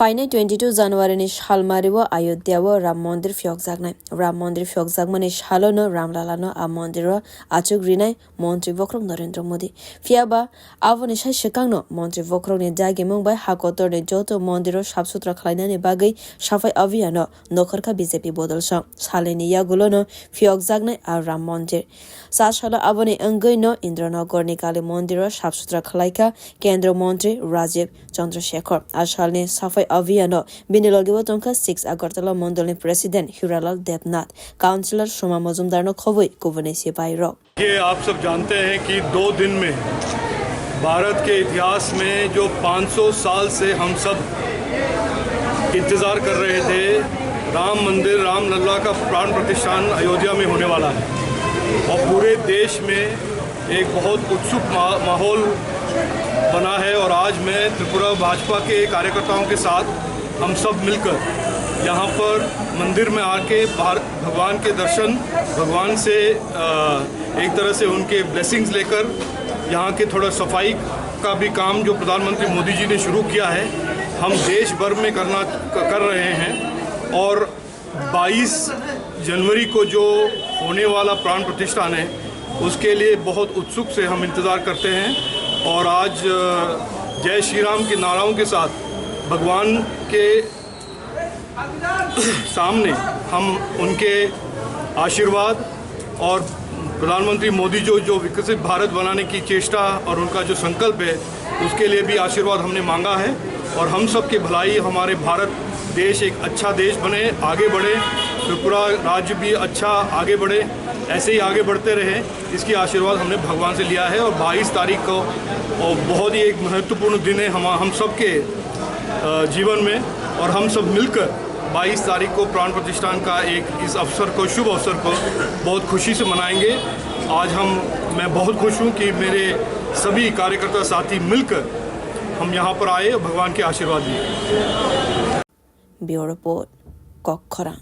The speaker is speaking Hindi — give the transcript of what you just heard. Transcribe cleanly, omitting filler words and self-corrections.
Fainai 22 January ni Shalmariwa Ayodhya Ram Mandir Fyokjagnai Ram Mandir Fyokjagmani Shalono Ramlalano A Mandiro Achuk Rinai Montri Vokrong Narendra Modi Fiaba Avoni Shai Shikangno Montri Vokrong ni Jagi Mumbai Hakotor ni Joto Mandiro Shabsutra Khlaina ni Bagai Shafai Aviano Nokharka BJP Bodolsha Saleni Yagulono Fyokjagnai A Ram Mandir Sashala Avoni Angaino Indranagar ni Kali Mandiro Shabsutra Khlaika Kendra Mantri Rajiv Chandrasekhar Ashalni Safai Aviano Binilolgiwa Tonka 6 Agartala Mondolni President Hiralal Devnath Councillor Shoma Mazumdar no Khowai Kuvanesi Bairo ये आप सब जानते हैं कि 2 दिन में भारत के इतिहास में जो 500 साल से हम सब इंतज़ार कर रहे थे राम मंदिर रामलला का प्राण प्रतिष्ठान अयोध्या में होने वाला है और पूरे देश में एक बहुत उत्सुक माहौल बना है। और आज मैं त्रिपुरा भाजपा के कार्यकर्ताओं के साथ हम सब मिलकर यहाँ पर मंदिर में आके भगवान के दर्शन भगवान से एक तरह से उनके ब्लेसिंग्स लेकर यहाँ के थोड़ा सफाई का भी काम जो प्रधानमंत्री मोदी जी ने शुरू किया है हम देश भर में कर रहे हैं। और 22 जनवरी को जो होने वाला प्राण प्रतिष्ठान है उसके लिए बहुत उत्सुक से हम इंतज़ार करते हैं। और आज जय श्री राम के नाराओं के साथ भगवान के सामने हम उनके आशीर्वाद और प्रधानमंत्री मोदी जो विकसित भारत बनाने की चेष्टा और उनका जो संकल्प है उसके लिए भी आशीर्वाद हमने मांगा है। और हम सब की भलाई हमारे भारत देश एक अच्छा देश बने आगे बढ़े त्रिपुरा राज्य भी अच्छा आगे बढ़े ऐसे ही आगे बढ़ते रहे इसकी आशीर्वाद हमने भगवान से लिया है। और 22 तारीख को और बहुत ही एक महत्वपूर्ण दिन है हम सब के जीवन में और हम सब मिलकर 22 तारीख को प्राण प्रतिष्ठान का एक इस अवसर को शुभ अवसर को बहुत खुशी से मनाएंगे। आज मैं बहुत खुश हूँ कि मेरे सभी कार्यकर्ता साथी मिलकर हम यहाँ पर आए और भगवान के आशीर्वाद लिए। Bureau report कोखरा।